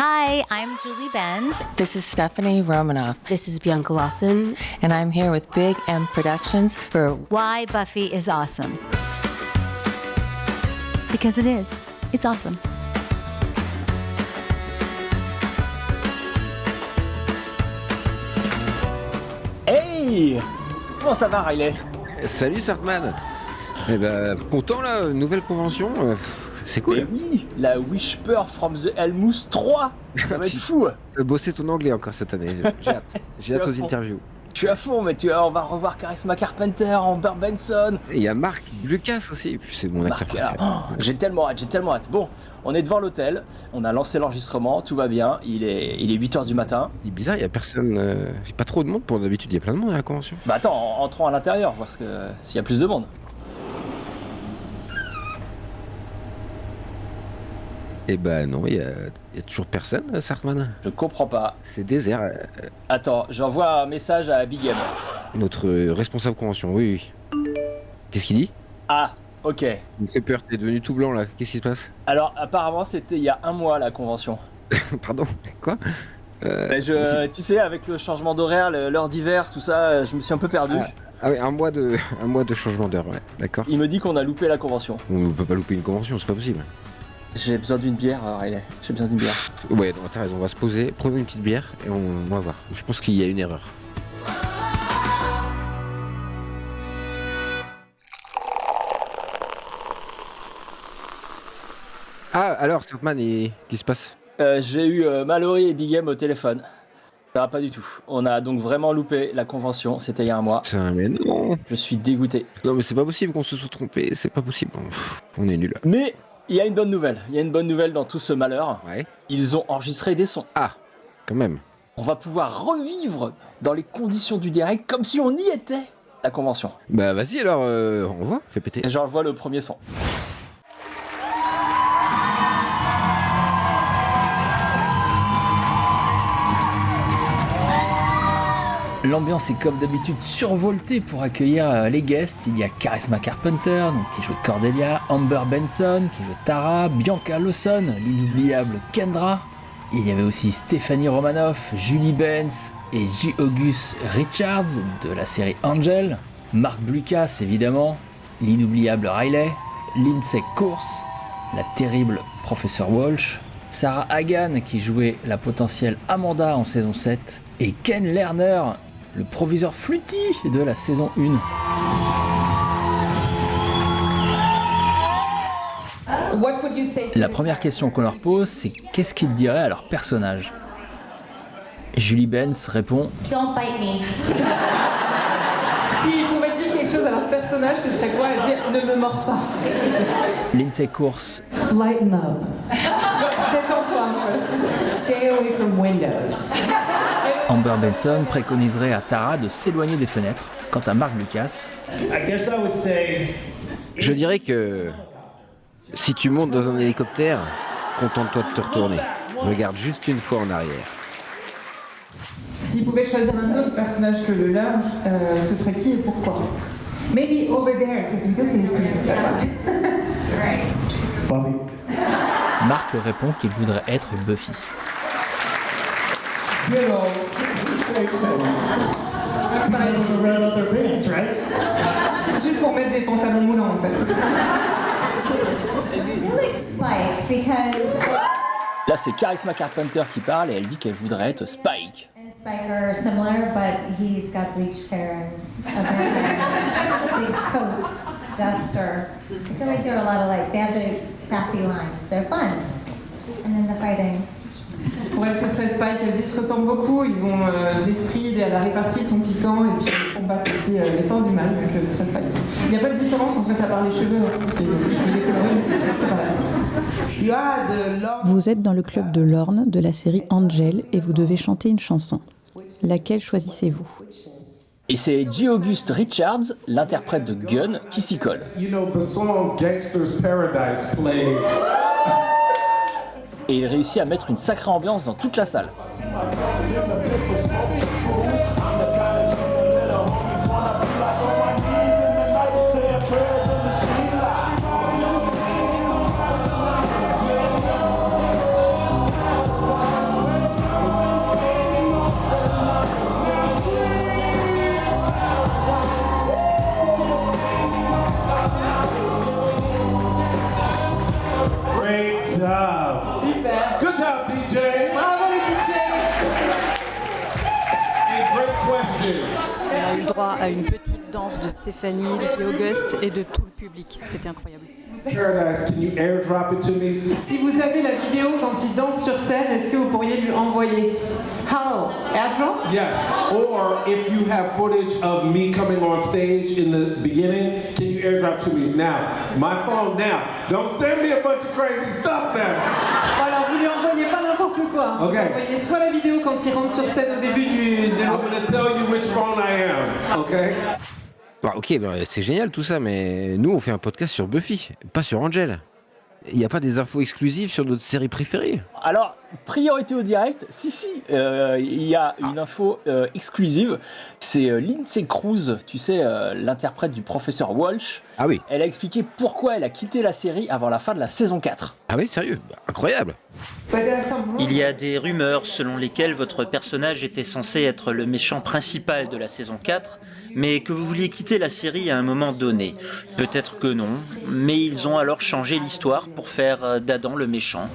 Hi, I'm Julie Benz. This is Stephanie Romanoff, This is Bianca Lawson. and I'm here with Big M Productions for Why Buffy is Awesome. Because it is. It's awesome. Hey! Comment ça va, Riley? Salut Sartman. Eh ben, content là, nouvelle convention, c'est Eh cool. oui, la Whisper from the Helmous 3! Ça va être fou! Tu as bossé ton anglais encore cette année, j'ai hâte. J'ai hâte aux interviews. Je suis à fond, mais on va revoir Charisma Carpenter, Amber Benson. Et il y a Marc Lucas aussi, c'est mon acteur Marc, alors, préféré. j'ai tellement hâte. Bon, on est devant l'hôtel, on a lancé l'enregistrement, tout va bien, il est 8h du matin. C'est bizarre, il y a personne, il y a pas trop de monde pour d'habitude, il y a plein de monde à la convention. Bah attends, entrons à l'intérieur, voir s'il y a plus de monde. Eh ben non, il y a toujours personne, Sartman. Je comprends pas. C'est désert. Attends, j'envoie un message à Big M. Notre responsable convention, oui. Qu'est-ce qu'il dit? Ah, ok. Il me fait peur, t'es devenu tout blanc là, qu'est-ce qui se passe? Alors apparemment c'était il y a un mois la convention. Pardon, quoi? Tu sais, avec le changement d'horaire, l'heure d'hiver, tout ça, je me suis un peu perdu. Ah oui, un mois de changement d'heure, ouais, d'accord. Il me dit qu'on a loupé la convention. On peut pas louper une convention, c'est pas possible. J'ai besoin d'une bière, Riley. J'ai besoin d'une bière. Ouais, non, t'as raison, on va se poser, prenons une petite bière et on va voir. Je pense qu'il y a une erreur. Ah, alors, Startman, qu'est-ce qui se passe? J'ai eu Mallory et Big M au téléphone. Ça va pas du tout. On a donc vraiment loupé la convention, c'était il y a un mois. Putain, mais non. Je suis dégoûté. Non, mais c'est pas possible qu'on se soit trompé, c'est pas possible. Pff, on est nul. Mais il y a une bonne nouvelle. Il y a une bonne nouvelle dans tout ce malheur. Ouais. Ils ont enregistré des sons. Ah, quand même. On va pouvoir revivre dans les conditions du direct comme si on y était, la convention. Bah vas-y alors, on voit, fais péter. Et j'envoie le premier son. L'ambiance est comme d'habitude survoltée pour accueillir les guests. Il y a Charisma Carpenter, donc, qui joue Cordelia, Amber Benson, qui joue Tara, Bianca Lawson, l'inoubliable Kendra. Il y avait aussi Stephanie Romanoff, Julie Benz et J. August Richards de la série Angel, Marc Lucas évidemment, l'inoubliable Riley, Lindsay Course, la terrible Professeur Walsh, Sarah Hagan qui jouait la potentielle Amanda en saison 7 et Ken Lerner, le proviseur Fluty de la saison 1. La première question qu'on leur pose, c'est qu'est-ce qu'ils diraient à leur personnage? Julie Benz répond Don't bite me. S'ils pouvaient dire quelque chose à leur personnage, ce serait quoi? Elle dit ne me mords pas. Lindsay Course, Lighten up. Détends-toi un peu. Stay away from windows. Amber Benson préconiserait à Tara de s'éloigner des fenêtres. Quant à Marc Lucas, Je dirais que si tu montes dans un hélicoptère, contente-toi de te retourner. Regarde juste une fois en arrière. S'ils pouvaient choisir un autre personnage que le leur, ce serait qui et pourquoi? Maybe over there, because we don't listen so much. Marc répond qu'il voudrait être Buffy. C'est juste pour mettre des pantalons moulants en fait. I feel like Spike because Là, c'est Charisma Carpenter qui parle et elle dit qu'elle voudrait être Spike. and Spike are similar, but he's got bleached hair and a very big coat, duster. I feel like there are a lot of they have the sassy lines. They're fun. And then the fighting. Pour elle, ce serait Spike. Elle dit qu'ils se ressemblent beaucoup. Ils ont l'esprit, la répartie sont piquants et puis ils combattent aussi les forces du mal. Donc ce serait Spike. Il n'y a pas de différence en fait à part les cheveux. Parce que les cheveux décolorés, mais c'est pareil. Vous êtes dans le club de Lorne de la série Angel et vous devez chanter une chanson. Laquelle choisissez-vous? Et c'est J. August Richards, l'interprète de Gun, qui s'y colle. Et il réussit à mettre une sacrée ambiance dans toute la salle. job. Super. Good job, DJ. Bravo les DJ. And great question. On a eu le droit à une petite danse de Stéphanie, de Auguste et de tout le public. C'était incroyable. Paradise, can you airdrop it to me? Si vous avez la vidéo quand il danse sur scène, est-ce que vous pourriez lui envoyer? How? Airdrop? Yes. Or if you have footage of me coming on stage in the beginning, can you airdrop to me now? My phone now. Don't send me a bunch of crazy stuff now. Voilà, vous lui envoyez pas n'importe quoi. Ok. Vous envoyez soit la vidéo quand il rentre sur scène au début de I'm gonna tell you which phone I am, okay? Bah, ok, bah, c'est génial tout ça, mais nous on fait un podcast sur Buffy, pas sur Angel. Il n'y a pas des infos exclusives sur notre série préférée? Alors, priorité au direct, si, il y a une info exclusive, c'est Lindsay Cruz, tu sais, l'interprète du professeur Walsh. Ah oui. Elle a expliqué pourquoi elle a quitté la série avant la fin de la saison 4. Ah oui, sérieux? Bah, incroyable. Il y a des rumeurs selon lesquelles votre personnage était censé être le méchant principal de la saison 4, mais que vous vouliez quitter la série à un moment donné. Peut-être que non, mais ils ont alors changé l'histoire pour faire d'Adam le méchant.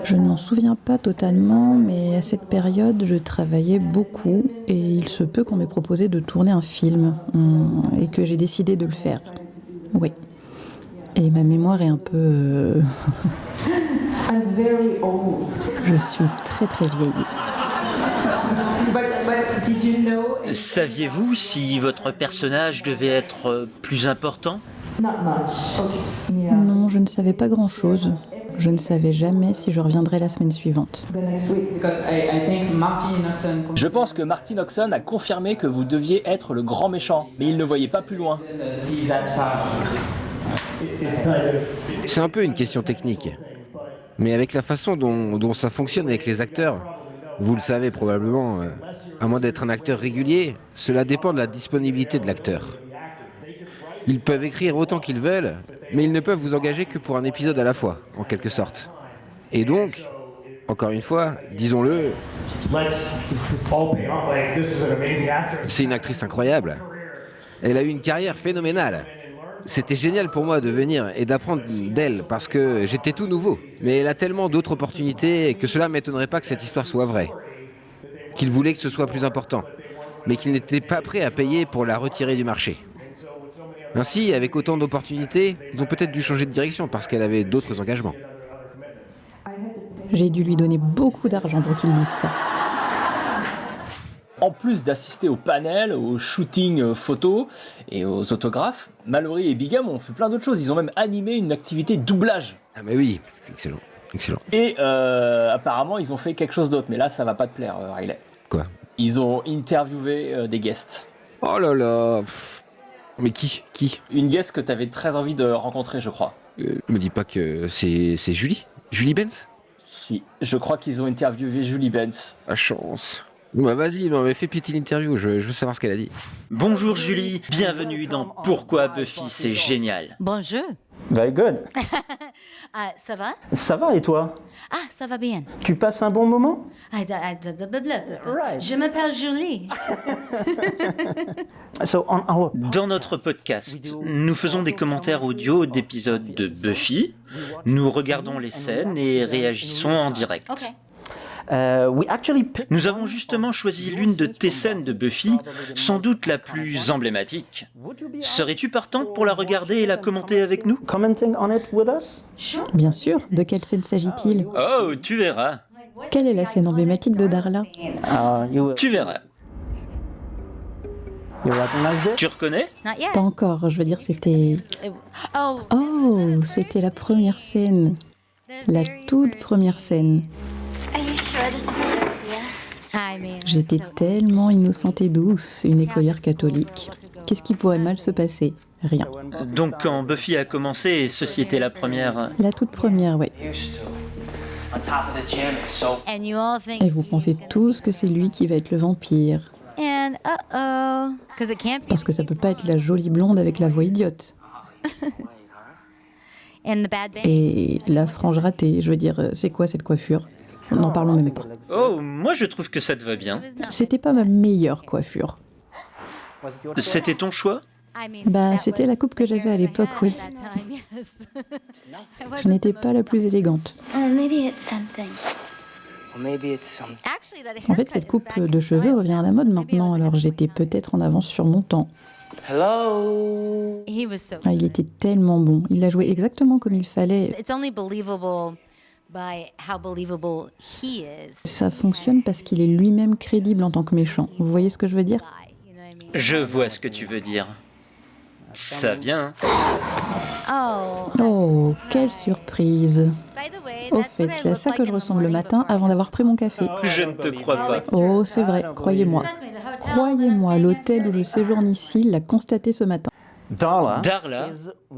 Je ne m'en souviens pas totalement, mais à cette période, je travaillais beaucoup et il se peut qu'on m'ait proposé de tourner un film et que j'ai décidé de le faire. Oui. Et ma mémoire est un peu... Je suis très très vieille. Saviez-vous si votre personnage devait être plus important ? Non, je ne savais pas grand-chose. Je ne savais jamais si je reviendrais la semaine suivante. Je pense que Martin Oxon a confirmé que vous deviez être le grand méchant, mais il ne voyait pas plus loin. C'est un peu une question technique. Mais avec la façon dont ça fonctionne avec les acteurs, vous le savez probablement, à moins d'être un acteur régulier, cela dépend de la disponibilité de l'acteur. Ils peuvent écrire autant qu'ils veulent, mais ils ne peuvent vous engager que pour un épisode à la fois, en quelque sorte. Et donc, encore une fois, disons-le, c'est une actrice incroyable. Elle a eu une carrière phénoménale. C'était génial pour moi de venir et d'apprendre d'elle parce que j'étais tout nouveau. Mais elle a tellement d'autres opportunités que cela ne m'étonnerait pas que cette histoire soit vraie. Qu'il voulait que ce soit plus important, mais qu'il n'était pas prêt à payer pour la retirer du marché. Ainsi, avec autant d'opportunités, ils ont peut-être dû changer de direction parce qu'elle avait d'autres engagements. J'ai dû lui donner beaucoup d'argent pour qu'il dise ça. En plus d'assister au panel, au shooting photo et aux autographes, Mallory et Bigham ont fait plein d'autres choses. Ils ont même animé une activité doublage. Ah mais oui, excellent, excellent. Et apparemment, ils ont fait quelque chose d'autre. Mais là, ça va pas te plaire, Riley. Quoi? Ils ont interviewé des guests. Oh là là. Mais qui? Une guest que t'avais très envie de rencontrer, je crois. Me dis pas que c'est Julie? Julie Benz? Si, je crois qu'ils ont interviewé Julie Benz. La chance. Bon bah vas-y, mais fais péter l'interview, je veux savoir ce qu'elle a dit. Bonjour Julie, bienvenue dans Pourquoi Buffy c'est génial. Bonjour. Very good. Ça va? Ça va et toi? Ah, ça va bien. Tu passes un bon moment? Je m'appelle Julie. Dans notre podcast, nous faisons des commentaires audio d'épisodes de Buffy, nous regardons les scènes et réagissons en direct. Okay. Nous avons justement choisi l'une de tes scènes de Buffy, sans doute la plus emblématique. Serais-tu partante pour la regarder et la commenter avec nous? Bien sûr, de quelle scène s'agit-il? Oh, tu verras. Quelle est la scène emblématique de Darla? Tu verras. Tu reconnais? Pas encore, je veux dire c'était... Oh, c'était la première scène. La toute première scène. J'étais tellement innocente et douce, une écolière catholique. Qu'est-ce qui pourrait mal se passer? Rien. Donc quand Buffy a commencé, ceci était la première... La toute première, ouais. Et vous pensez tous que c'est lui qui va être le vampire. Parce que ça peut pas être la jolie blonde avec la voix idiote. Et la frange ratée, je veux dire, c'est quoi cette coiffure? N'en parlons même pas. Oh, moi je trouve que ça te va bien. C'était pas ma meilleure coiffure. C'était ton choix? Bah, c'était la coupe que j'avais à l'époque, oui. Je n'étais pas la plus élégante. En fait, cette coupe de cheveux revient à la mode maintenant, alors j'étais peut-être en avance sur mon temps. Il était tellement bon. Il l'a joué exactement comme il fallait. Ça fonctionne parce qu'il est lui-même crédible en tant que méchant. Vous voyez ce que je veux dire? Je vois ce que tu veux dire. Ça vient. Oh, quelle surprise! Au fait, c'est à ça que je ressemble le matin avant d'avoir pris mon café. Je ne te crois pas. Oh, c'est vrai, croyez-moi. Croyez-moi, l'hôtel où je séjourne ici l'a constaté ce matin. Darla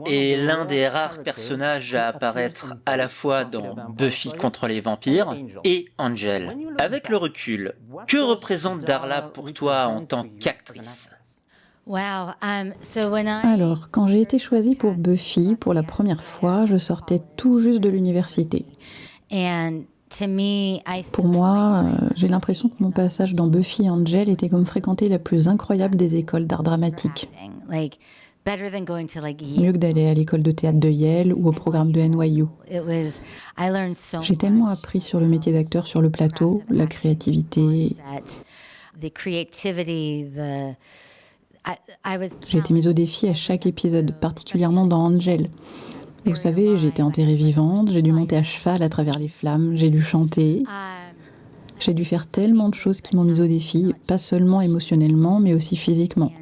est l'un des rares personnages à apparaître à la fois dans Buffy contre les vampires et Angel. Avec le recul, que représente Darla pour toi en tant qu'actrice? Alors, quand j'ai été choisie pour Buffy pour la première fois, je sortais tout juste de l'université. Pour moi, j'ai l'impression que mon passage dans Buffy et Angel était comme fréquenter la plus incroyable des écoles d'art dramatique. Mieux que d'aller à l'école de théâtre de Yale ou au programme de NYU. J'ai tellement appris sur le métier d'acteur sur le plateau, la créativité. J'ai été mise au défi à chaque épisode, particulièrement dans Angel. Vous savez, j'ai été enterrée vivante, j'ai dû monter à cheval à travers les flammes, j'ai dû chanter. J'ai dû faire tellement de choses qui m'ont mise au défi, pas seulement émotionnellement, mais aussi physiquement.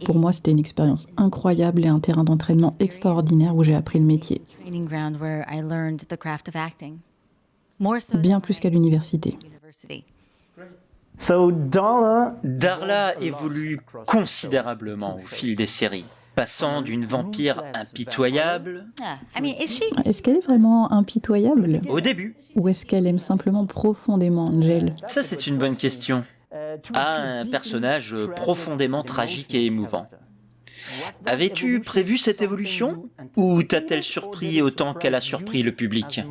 Pour moi, c'était une expérience incroyable et un terrain d'entraînement extraordinaire où j'ai appris le métier. Bien plus qu'à l'université. Darla évolue considérablement au fil des séries, passant d'une vampire impitoyable... Est-ce qu'elle est vraiment impitoyable? Au début. Ou est-ce qu'elle aime simplement profondément Angel? Ça, c'est une bonne question. À un personnage profondément tragique et émouvant. Avais-tu prévu cette évolution? Ou t'a-t-elle surpris autant qu'elle a surpris le public?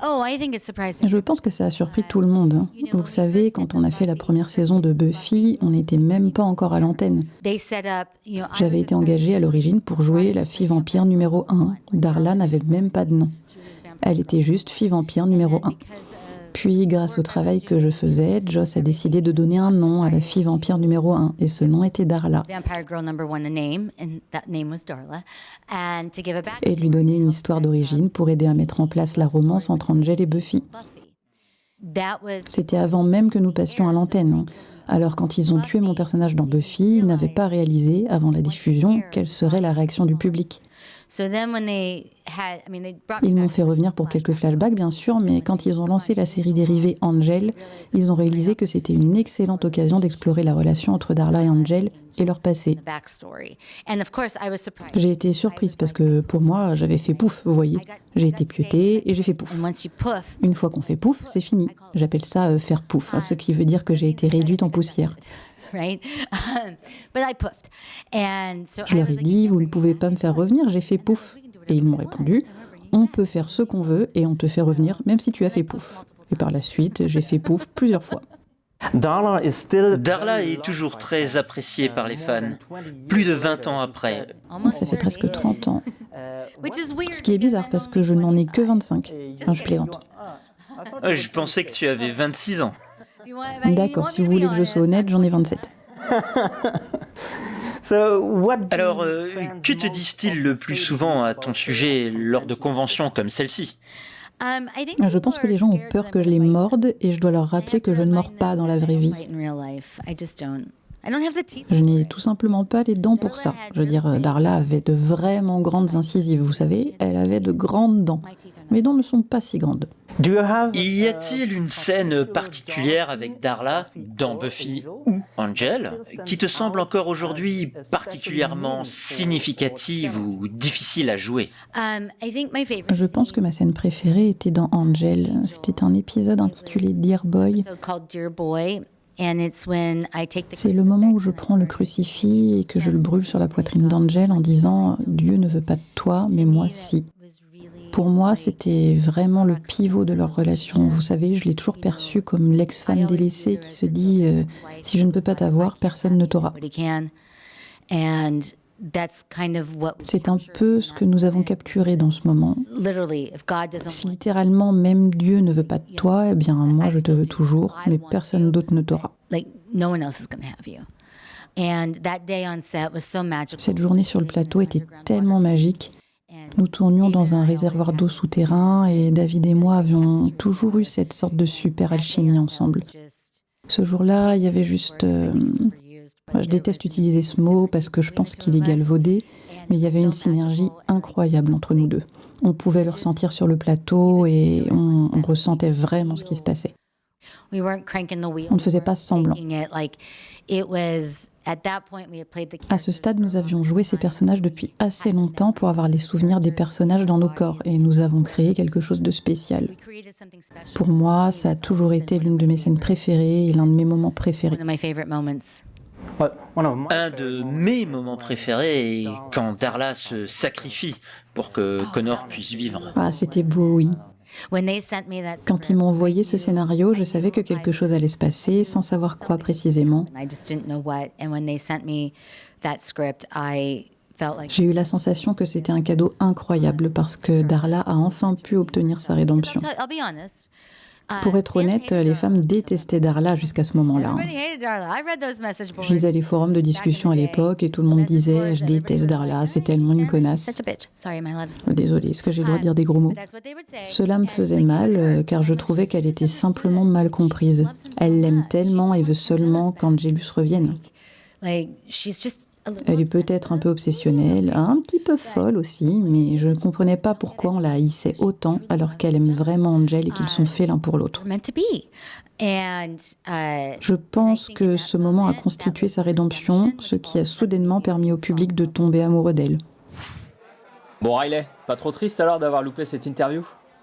Je pense que ça a surpris tout le monde. Vous savez, quand on a fait la première saison de Buffy, on n'était même pas encore à l'antenne. J'avais été engagée à l'origine pour jouer la fille vampire numéro 1. Darla n'avait même pas de nom. Elle était juste fille vampire numéro 1. Puis, grâce au travail que je faisais, Joss a décidé de donner un nom à la fille vampire numéro 1, et ce nom était Darla. Et de lui donner une histoire d'origine pour aider à mettre en place la romance entre Angel et Buffy. C'était avant même que nous passions à l'antenne. Alors, quand ils ont tué mon personnage dans Buffy, ils n'avaient pas réalisé, avant la diffusion, quelle serait la réaction du public. Ils m'ont fait revenir pour quelques flashbacks, bien sûr, mais quand ils ont lancé la série dérivée Angel, ils ont réalisé que c'était une excellente occasion d'explorer la relation entre Darla et Angel et leur passé. J'ai été surprise parce que, pour moi, j'avais fait pouf, vous voyez. J'ai été piotée et j'ai fait pouf. Une fois qu'on fait pouf, c'est fini. J'appelle ça faire pouf, ce qui veut dire que j'ai été réduite en poussière. Je leur ai dit, vous ne pouvez pas me faire revenir, j'ai fait pouf. Et ils m'ont répondu, on peut faire ce qu'on veut et on te fait revenir même si tu as fait pouf. Et par la suite, j'ai fait pouf plusieurs fois. Darla est toujours très appréciée par les fans, plus de 20 ans après. Ça fait presque 30 ans. Ce qui est bizarre parce que je n'en ai que 25. Enfin, je plaisante. Je pensais que tu avais 26 ans. D'accord, si vous voulez que je sois honnête, j'en ai 27. Alors, que te disent-ils le plus souvent à ton sujet lors de conventions comme celle-ci? Je pense que les gens ont peur que je les morde et je dois leur rappeler que je ne mords pas dans la vraie vie. Je n'ai tout simplement pas les dents pour ça. Je veux dire, Darla avait de vraiment grandes incisives, vous savez. Elle avait de grandes dents. Mes dents ne sont pas si grandes. Y a-t-il une scène particulière avec Darla dans Buffy ou Angel qui te semble encore aujourd'hui particulièrement significative ou difficile à jouer? Je pense que ma scène préférée était dans Angel. C'était un épisode intitulé Dear Boy. C'est le moment où je prends le crucifix et que je le brûle sur la poitrine d'Angel en disant « Dieu ne veut pas de toi, mais moi si ». Pour moi, c'était vraiment le pivot de leur relation. Vous savez, je l'ai toujours perçue comme l'ex-femme délaissée qui se dit si je ne peux pas t'avoir, personne ne t'aura. C'est un peu ce que nous avons capturé dans ce moment. Si littéralement même Dieu ne veut pas de toi, eh bien moi je te veux toujours, mais personne d'autre ne t'aura. Cette journée sur le plateau était tellement magique. Nous tournions dans un réservoir d'eau souterrain et David et moi avions toujours eu cette sorte de super alchimie ensemble. Ce jour-là, il y avait juste... je déteste utiliser ce mot parce que je pense qu'il est galvaudé, mais il y avait une synergie incroyable entre nous deux. On pouvait le ressentir sur le plateau et on ressentait vraiment ce qui se passait. On ne faisait pas semblant. À ce stade, nous avions joué ces personnages depuis assez longtemps pour avoir les souvenirs des personnages dans nos corps et nous avons créé quelque chose de spécial. Pour moi, ça a toujours été l'une de mes scènes préférées et l'un de mes moments préférés. Un de mes moments préférés est quand Darla se sacrifie pour que Connor puisse vivre. Ah, c'était beau, oui. Quand ils m'ont envoyé ce scénario, je savais que quelque chose allait se passer, sans savoir quoi précisément. J'ai eu la sensation que c'était un cadeau incroyable parce que Darla a enfin pu obtenir sa rédemption. Pour être honnête, les femmes détestaient Darla jusqu'à ce moment-là. Je lisais les forums de discussion à l'époque et tout le monde disait « Je déteste Darla, c'est tellement une connasse ». Désolée, est-ce que j'ai le droit de dire des gros mots? Cela me faisait mal car je trouvais qu'elle était simplement mal comprise. Elle l'aime tellement et veut seulement qu'Angelus revienne. Elle est peut-être un peu obsessionnelle, un petit peu folle aussi, mais je ne comprenais pas pourquoi on la haïssait autant alors qu'elle aime vraiment Angel et qu'ils sont faits l'un pour l'autre. Je pense que ce moment a constitué sa rédemption, ce qui a soudainement permis au public de tomber amoureux d'elle. Bon Riley, pas trop triste alors d'avoir loupé cette interview?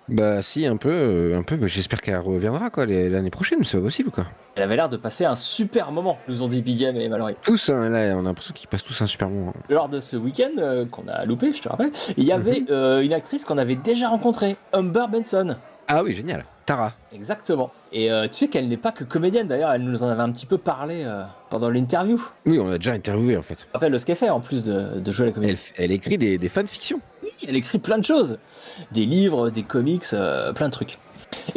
Bah si, un peu. J'espère qu'elle reviendra quoi l'année prochaine, c'est pas possible quoi. Elle avait l'air de passer un super moment, nous ont dit Bigem et Mallory. Tous, hein, là, on a l'impression qu'ils passent tous un super moment. Lors de ce week-end qu'on a loupé, je te rappelle, il y avait une actrice qu'on avait déjà rencontrée, Amber Benson. Ah oui, génial. Tara. Exactement. Et tu sais qu'elle n'est pas que comédienne d'ailleurs, elle nous en avait un petit peu parlé pendant l'interview. Oui, on l'a déjà interviewé en fait. Je me rappelle de ce qu'elle fait en plus de jouer la comédie. Elle écrit des fanfictions. Oui, elle écrit plein de choses. Des livres, des comics, plein de trucs.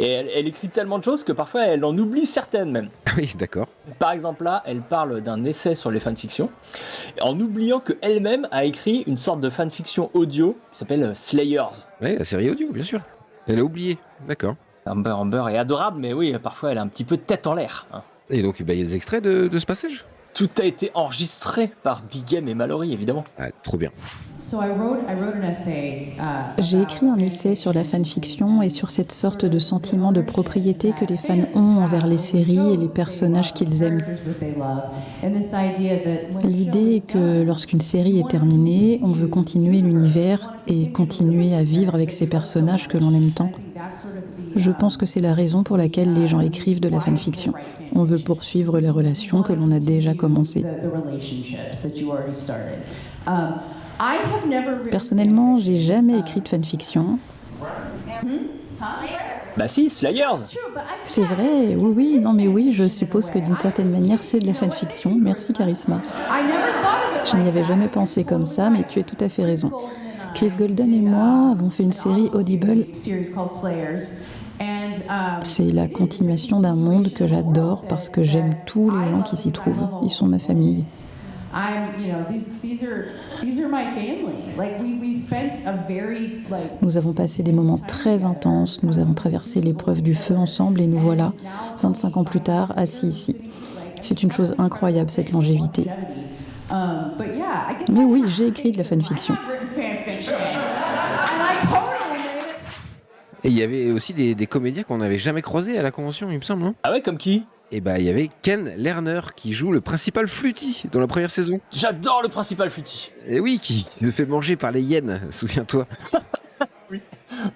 Et elle écrit tellement de choses que parfois elle en oublie certaines même. Ah oui, d'accord. Par exemple là, elle parle d'un essai sur les fanfictions, en oubliant qu'elle-même a écrit une sorte de fanfiction audio qui s'appelle Slayers. Oui, la série audio, bien sûr. Elle a oublié, d'accord. Amber est adorable, mais oui, parfois elle a un petit peu de tête en l'air. Hein. Et donc, il y a des extraits de ce passage? Tout a été enregistré par Bigem et Mallory, évidemment. Ah, trop bien. J'ai écrit un essai sur la fanfiction et sur cette sorte de sentiment de propriété que les fans ont envers les séries et les personnages qu'ils aiment. L'idée est que lorsqu'une série est terminée, on veut continuer l'univers et continuer à vivre avec ces personnages que l'on aime tant. Je pense que c'est la raison pour laquelle les gens écrivent de la fanfiction. On veut poursuivre les relations que l'on a déjà commencées. Personnellement, j'ai jamais écrit de fanfiction. Bah si, Slayers. C'est vrai, oui, non mais oui, je suppose que d'une certaine manière c'est de la fanfiction. Merci Charisma. Je n'y avais jamais pensé comme ça, mais tu as tout à fait raison. Chris Golden et moi avons fait une série Audible. C'est la continuation d'un monde que j'adore parce que j'aime tous les gens qui s'y trouvent. Ils sont ma famille. Nous avons passé des moments très intenses, nous avons traversé l'épreuve du feu ensemble et nous voilà, 25 ans plus tard, assis ici. C'est une chose incroyable, cette longévité. Mais oui, j'ai écrit de la fanfiction. Et il y avait aussi des comédiens qu'on n'avait jamais croisés à la convention, il me semble, non? Ah ouais, comme qui? Et bah il y avait Ken Lerner qui joue le principal Fluty dans la première saison. J'adore le principal Fluty. Et oui, qui le fait manger par les hyènes, souviens-toi. Oui,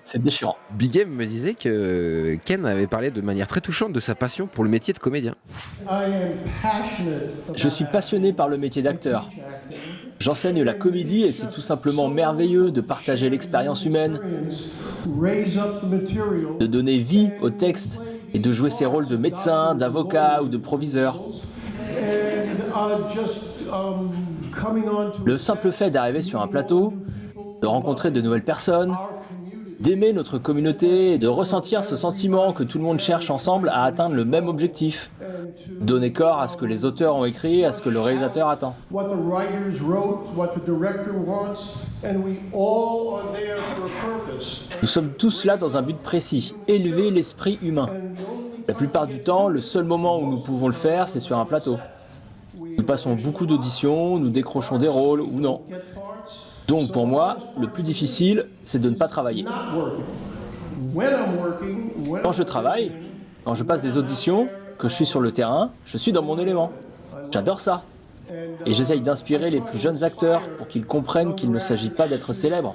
c'est déchirant. Big M me disait que Ken avait parlé de manière très touchante de sa passion pour le métier de comédien. Je suis passionné par le métier d'acteur. J'enseigne la comédie et c'est tout simplement merveilleux de partager l'expérience humaine, de donner vie au texte et de jouer ces rôles de médecin, d'avocat ou de proviseur. Le simple fait d'arriver sur un plateau, de rencontrer de nouvelles personnes, d'aimer notre communauté et de ressentir ce sentiment que tout le monde cherche ensemble à atteindre le même objectif. Donner corps à ce que les auteurs ont écrit, à ce que le réalisateur attend. Nous sommes tous là dans un but précis, élever l'esprit humain. La plupart du temps, le seul moment où nous pouvons le faire, c'est sur un plateau. Nous passons beaucoup d'auditions, nous décrochons des rôles ou non. Donc pour moi, le plus difficile, c'est de ne pas travailler. Quand je travaille, quand je passe des auditions, que je suis sur le terrain, je suis dans mon élément. J'adore ça. Et j'essaye d'inspirer les plus jeunes acteurs pour qu'ils comprennent qu'il ne s'agit pas d'être célèbre.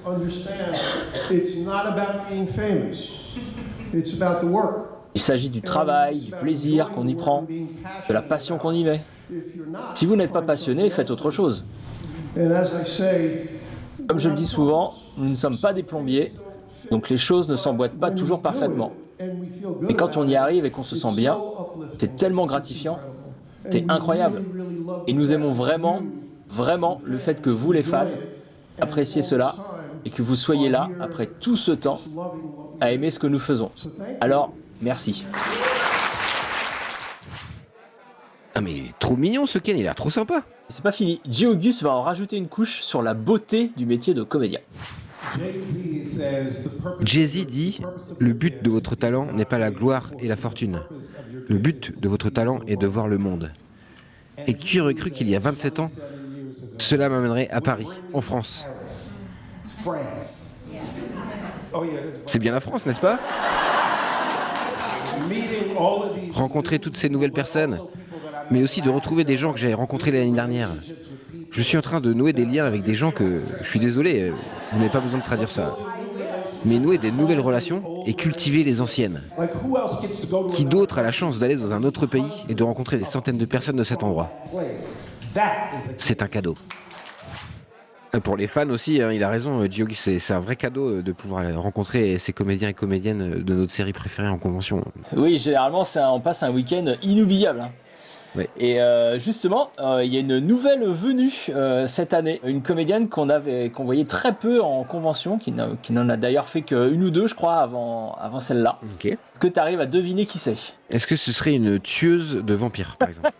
Il s'agit du travail, du plaisir qu'on y prend, de la passion qu'on y met. Si vous n'êtes pas passionné, faites autre chose. Comme je le dis souvent, nous ne sommes pas des plombiers, donc les choses ne s'emboîtent pas toujours parfaitement. Mais quand on y arrive et qu'on se sent bien, c'est tellement gratifiant, c'est incroyable. Et nous aimons vraiment, vraiment le fait que vous, les fans, appréciez cela et que vous soyez là, après tout ce temps, à aimer ce que nous faisons. Alors, merci. Ah mais il est trop mignon ce Ken, il a l'air trop sympa. C'est pas fini, J. August va en rajouter une couche sur la beauté du métier de comédien. Jay-Z dit « Le but de votre talent n'est pas la gloire et la fortune. Le but de votre talent est de voir le monde. » Et qui aurait cru qu'il y a 27 ans, cela m'amènerait à Paris, en France. C'est bien la France, n'est-ce pas? Rencontrer toutes ces nouvelles personnes, mais aussi de retrouver des gens que j'avais rencontrés l'année dernière. Je suis en train de nouer des liens avec des gens que, je suis désolé, vous n'avez pas besoin de traduire ça, mais nouer des nouvelles relations et cultiver les anciennes. Qui d'autre a la chance d'aller dans un autre pays et de rencontrer des centaines de personnes de cet endroit? C'est un cadeau. Pour les fans aussi, hein, il a raison, Giogi, c'est un vrai cadeau de pouvoir rencontrer ces comédiens et comédiennes de notre série préférée en convention. Oui, généralement, on passe un week-end inoubliable. Hein. Oui. Et justement, il y a une nouvelle venue cette année, une comédienne qu'on voyait très peu en convention, qui n'en a d'ailleurs fait qu'une ou deux, je crois, avant celle-là. Okay. Est-ce que tu arrives à deviner qui c'est? Est-ce que ce serait une tueuse de vampires, par exemple?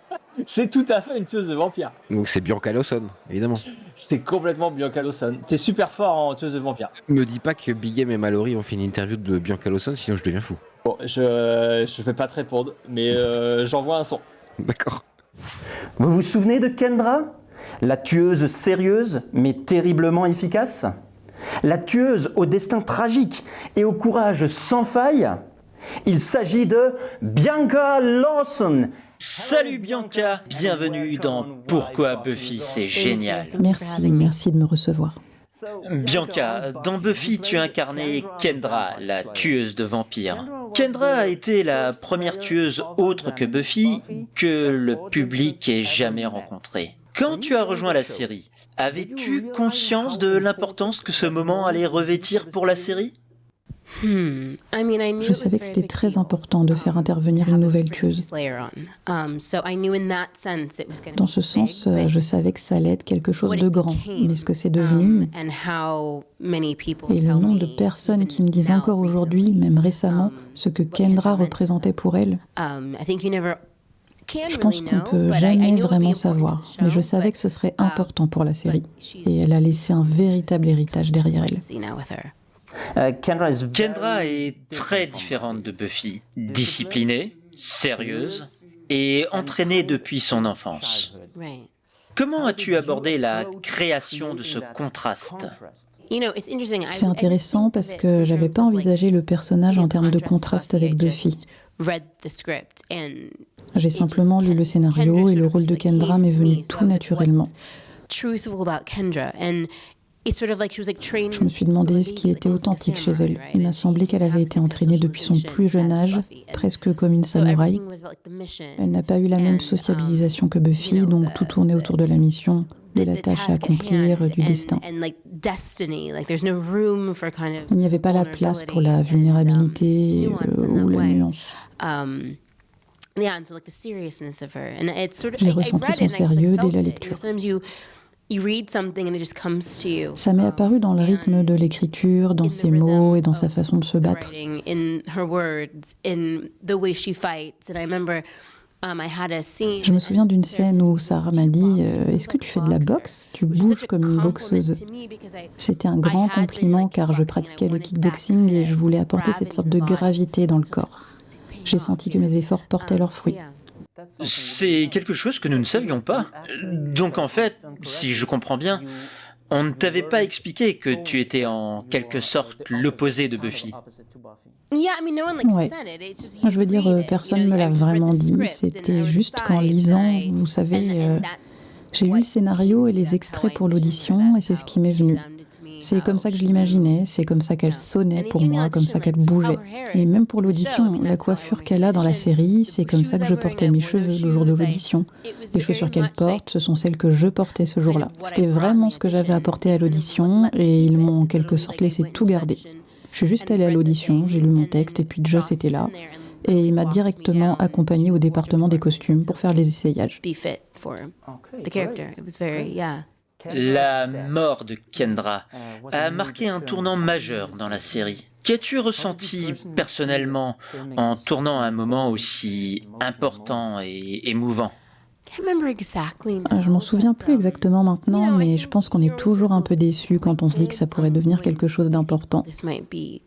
C'est tout à fait une tueuse de vampires. Donc c'est Bianca Lawson, évidemment. C'est complètement Bianca Lawson. T'es super fort en tueuse de vampires. Me dis pas que Big M et Mallory ont fait une interview de Bianca Lawson, sinon je deviens fou. Bon, je vais pas te répondre, mais j'envoie un son. D'accord. Vous vous souvenez de Kendra? La tueuse sérieuse, mais terriblement efficace? La tueuse au destin tragique et au courage sans faille? Il s'agit de Bianca Lawson. Salut Bianca, bienvenue dans Pourquoi Buffy c'est génial. Merci de me recevoir. Bianca, dans Buffy tu incarnais Kendra, la tueuse de vampires. Kendra a été la première tueuse autre que Buffy que le public ait jamais rencontrée. Quand tu as rejoint la série, avais-tu conscience de l'importance que ce moment allait revêtir pour la série ? Je savais que c'était très important de faire intervenir une nouvelle tueuse. Dans ce sens, je savais que ça allait être quelque chose de grand, mais ce que c'est devenu, et le nombre de personnes qui me disent encore aujourd'hui, même récemment, ce que Kendra représentait pour elle, je pense qu'on ne peut jamais vraiment savoir, mais je savais que ce serait important pour la série, et elle a laissé un véritable héritage derrière elle. Kendra est très différente de Buffy, disciplinée, sérieuse et entraînée depuis son enfance. Comment as-tu abordé la création de ce contraste ? C'est intéressant parce que j'avais pas envisagé le personnage en termes de contraste avec Buffy. J'ai simplement lu le scénario et le rôle de Kendra m'est venu tout naturellement. Je me suis demandé ce qui était authentique chez elle. Il m'a semblé qu'elle avait été entraînée depuis son plus jeune âge, presque comme une samouraï. Elle n'a pas eu la même sociabilisation que Buffy, donc tout tournait autour de la mission. de la tâche à accomplir, du destin. Il n'y avait pas la place pour la vulnérabilité ou la nuance. J'ai ressenti son sérieux dès la lecture. Ça m'est apparu dans le rythme de l'écriture, dans ses mots et dans sa façon de se battre. Je me souviens d'une scène où Sarah m'a dit « Est-ce que tu fais de la boxe ? Tu bouges comme une boxeuse. » C'était un grand compliment car je pratiquais le kickboxing et je voulais apporter cette sorte de gravité dans le corps. J'ai senti que mes efforts portaient leurs fruits. C'est quelque chose que nous ne savions pas. Donc en fait, si je comprends bien, on ne t'avait pas expliqué que tu étais en quelque sorte l'opposé de Buffy. Ouais. Je veux dire, personne ne me l'a vraiment dit. C'était juste qu'en lisant, vous savez, j'ai lu le scénario et les extraits pour l'audition et c'est ce qui m'est venu. C'est comme ça que je l'imaginais, c'est comme ça qu'elle sonnait pour moi, comme ça qu'elle bougeait. Et même pour l'audition, la coiffure qu'elle a dans la série, c'est comme ça que je portais mes cheveux le jour de l'audition. Les chaussures qu'elle porte, ce sont celles que je portais ce jour-là. C'était vraiment ce que j'avais apporté à l'audition et ils m'ont en quelque sorte laissé tout garder. Je suis juste allée à l'audition, j'ai lu mon texte et puis Joss était là. Et il m'a directement accompagnée au département des costumes pour faire les essayages. La mort de Kendra a marqué un tournant majeur dans la série. Qu'as-tu ressenti personnellement en tournant un moment aussi important et émouvant ? Je m'en souviens plus exactement maintenant, mais je pense qu'on est toujours un peu déçu quand on se dit que ça pourrait devenir quelque chose d'important. Puis,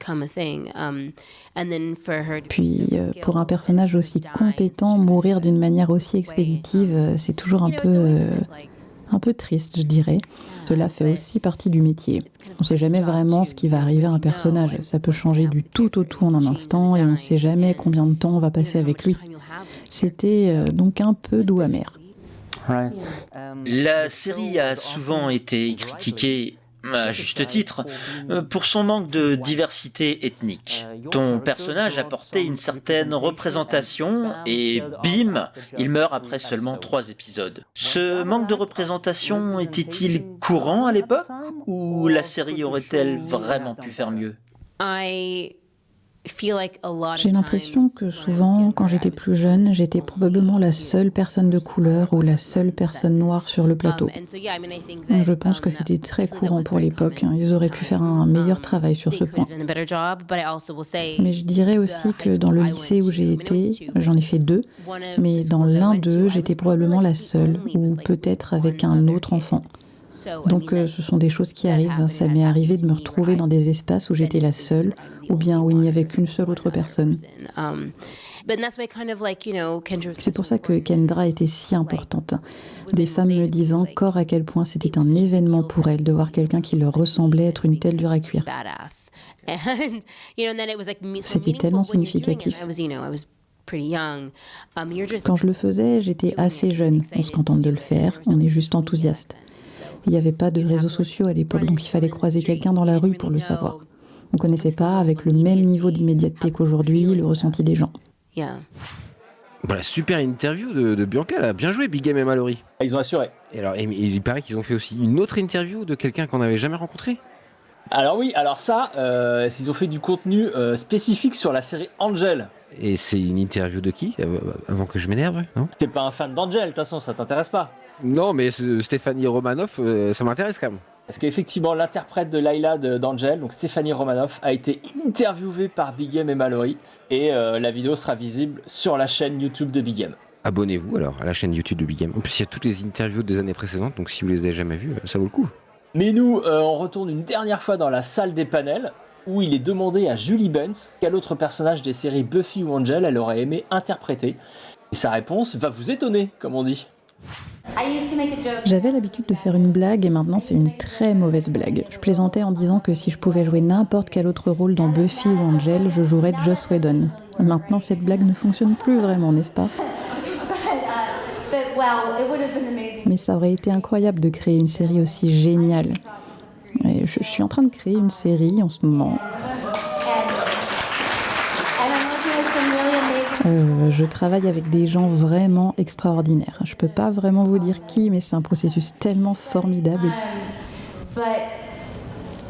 pour un personnage aussi compétent, mourir d'une manière aussi expéditive, c'est toujours un peu triste, je dirais. Cela fait aussi partie du métier. On ne sait jamais vraiment ce qui va arriver à un personnage. Ça peut changer du tout au tout en un instant et on ne sait jamais combien de temps on va passer avec lui. C'était donc un peu doux amer. La série a souvent été critiquée, à juste titre, pour son manque de diversité ethnique. Ton personnage apportait une certaine représentation et bim, il meurt après seulement 3 épisodes. Ce manque de représentation était-il courant à l'époque ou la série aurait-elle vraiment pu faire mieux ? J'ai l'impression que souvent, quand j'étais plus jeune, j'étais probablement la seule personne de couleur ou la seule personne noire sur le plateau. Je pense que c'était très courant pour l'époque. Ils auraient pu faire un meilleur travail sur ce point. Mais je dirais aussi que dans le lycée où j'ai été, j'en ai fait 2, mais dans l'un d'eux, j'étais probablement la seule, ou peut-être avec un autre enfant. Donc ce sont des choses qui arrivent. Ça m'est arrivé de me retrouver dans des espaces où j'étais la seule, ou bien où il n'y avait qu'une seule autre personne. C'est pour ça que Kendra était si importante. Des femmes me disent encore à quel point c'était un événement pour elles de voir quelqu'un qui leur ressemblait être une telle dure à cuire. C'était tellement significatif. Quand je le faisais, j'étais assez jeune. On se contente de le faire, on est juste enthousiaste. Il n'y avait pas de réseaux sociaux à l'époque, donc il fallait croiser quelqu'un dans la rue pour le savoir. On ne connaissait pas, avec le même niveau d'immédiateté qu'aujourd'hui, le ressenti des gens. Voilà, super interview de Bianca, là. Bien joué, Big Game et Mallory. Ils ont assuré. Et alors, il paraît qu'ils ont fait aussi une autre interview de quelqu'un qu'on n'avait jamais rencontré. Alors oui, alors ça, ils ont fait du contenu spécifique sur la série Angel. Et c'est une interview de qui ? Avant que je m'énerve, non ? T'es pas un fan d'Angel, de toute façon, ça t'intéresse pas. Non, mais Stéphanie Romanoff, ça m'intéresse quand même. Parce qu'effectivement, l'interprète de Layla d'Angel, donc Stéphanie Romanoff, a été interviewée par Big Game et Mallory. Et la vidéo sera visible sur la chaîne YouTube de Big Game. Abonnez-vous alors à la chaîne YouTube de Big Game. En plus, il y a toutes les interviews des années précédentes, donc si vous les avez jamais vues, ça vaut le coup. Mais nous, on retourne une dernière fois dans la salle des panels, où il est demandé à Julie Benz quel autre personnage des séries Buffy ou Angel elle aurait aimé interpréter. Et sa réponse va vous étonner, comme on dit. J'avais l'habitude de faire une blague et maintenant c'est une très mauvaise blague. Je plaisantais en disant que si je pouvais jouer n'importe quel autre rôle dans Buffy ou Angel, je jouerais Joss Whedon. Maintenant cette blague ne fonctionne plus vraiment, n'est-ce pas ? Mais ça aurait été incroyable de créer une série aussi géniale. Et je suis en train de créer une série en ce moment. Je travaille avec des gens vraiment extraordinaires. Je peux pas vraiment vous dire qui, mais c'est un processus tellement formidable. But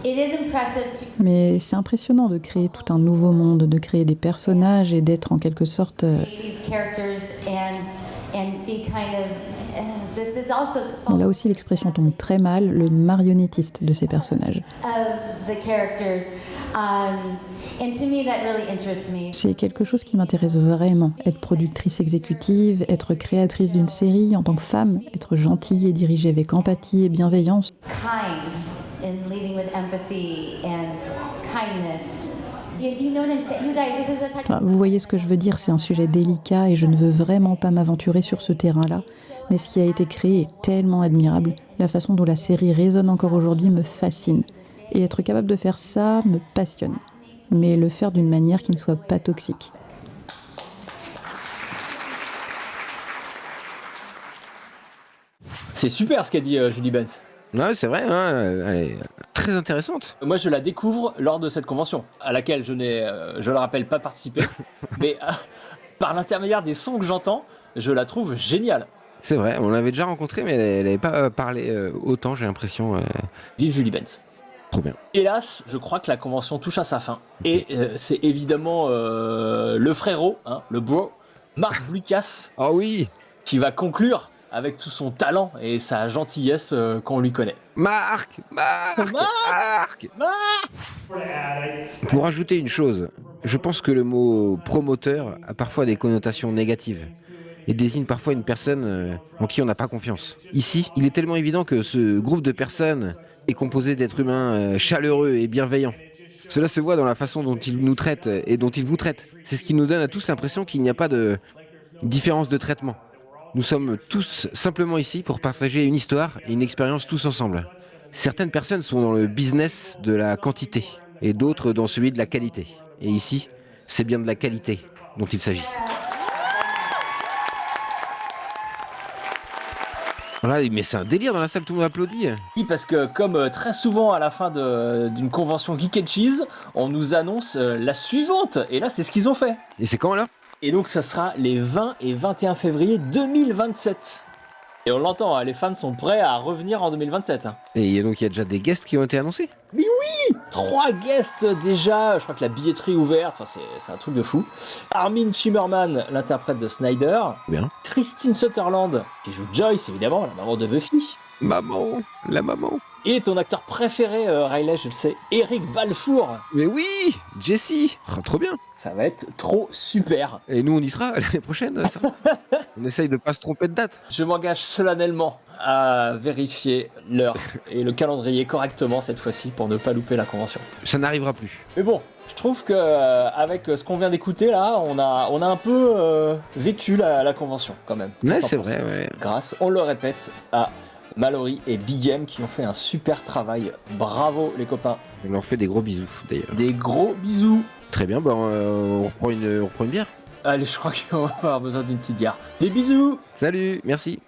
it is impressive to Mais c'est impressionnant de créer tout un nouveau monde, de créer des personnages et d'être en quelque sorte... create these characters and be kind of. This is also Bon, là aussi l'expression tombe très mal, le marionnettiste de ces personnages. of the characters. And to me, that really interests me. C'est quelque chose qui m'intéresse vraiment, être productrice exécutive, être créatrice d'une série en tant que femme, être gentille et dirigée avec empathie et bienveillance. Kind in leading with empathy and kindness. You know what I'm saying? You guys, this is a type Enfin, vous voyez ce que je veux dire, c'est un sujet délicat et je ne veux vraiment pas m'aventurer sur ce terrain-là. Mais ce qui a été créé est tellement admirable. La façon dont la série résonne encore aujourd'hui me fascine. Et être capable de faire ça me passionne. Mais le faire d'une manière qui ne soit pas toxique. C'est super ce qu'a dit Julie Benz. Ouais, c'est vrai, hein, elle est très intéressante. Moi, je la découvre lors de cette convention, à laquelle je n'ai, je le rappelle, pas participé. Mais par l'intermédiaire des sons que j'entends, je la trouve géniale. C'est vrai, on l'avait déjà rencontrée, mais elle n'avait pas parlé autant, j'ai l'impression. Vive Julie Benz. Trop bien. Hélas, je crois que la convention touche à sa fin. Et c'est évidemment le frérot, hein, le bro, Marc Lucas, Oh oui, qui va conclure avec tout son talent et sa gentillesse qu'on lui connaît. Marc. Pour ajouter une chose, je pense que le mot promoteur a parfois des connotations négatives et désigne parfois une personne en qui on n'a pas confiance. Ici, il est tellement évident que ce groupe de personnes est composé d'êtres humains chaleureux et bienveillants. Cela se voit dans la façon dont ils nous traitent et dont ils vous traitent. C'est ce qui nous donne à tous l'impression qu'il n'y a pas de différence de traitement. Nous sommes tous simplement ici pour partager une histoire et une expérience tous ensemble. Certaines personnes sont dans le business de la quantité et d'autres dans celui de la qualité. Et ici, c'est bien de la qualité dont il s'agit. Voilà, mais c'est un délire dans la salle, tout le monde applaudit. Oui, parce que comme très souvent à la fin d'une convention Geek and Cheese, on nous annonce la suivante. Et là, c'est ce qu'ils ont fait. Et c'est quand alors ? Et donc, ça sera les 20 et 21 février 2027. Et on l'entend, hein, les fans sont prêts à revenir en 2027. Hein. Et donc, il y a déjà des guests qui ont été annoncés ? Mais oui, 3 guests déjà. Je crois que la billetterie est ouverte. Enfin, c'est un truc de fou. Armin Shimmerman, l'interprète de Snyder. Bien. Christine Sutherland, qui joue Joyce, évidemment, la maman de Buffy. Maman, la maman. Et ton acteur préféré, Riley, je le sais, Eric Balfour. Mais oui, Jessie. Oh, trop bien. Ça va être trop super. Et nous, on y sera l'année prochaine. Ça. On essaye de pas se tromper de date. Je m'engage solennellement à vérifier l'heure et le calendrier correctement cette fois-ci pour ne pas louper la convention. Ça n'arrivera plus. Mais bon, je trouve que avec ce qu'on vient d'écouter là, on a un peu vécu la convention quand même. Ouais, c'est vrai. Ouais. Grâce, on le répète, à Mallory et Big M qui ont fait un super travail. Bravo les copains. On leur fait des gros bisous d'ailleurs. Des gros bisous. Très bien, bah, on reprend une bière. Allez, je crois qu'on va avoir besoin d'une petite bière. Des bisous. Salut, merci.